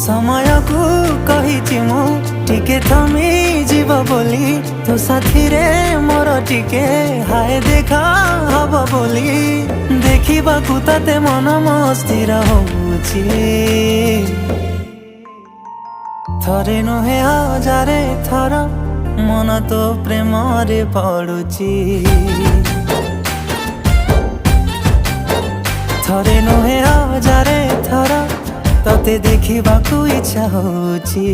समय को कही मु टिके थमी जीव बोली तो साथी रे मोर टिके हाय देखा हब बोली देखा ताते मन मस्थिर होउछि थरे नुहे हजारे थर मन तो प्रेम रे पड़ुछि थरे नुहे हजारे थर तते देखा इच्छा होउछि।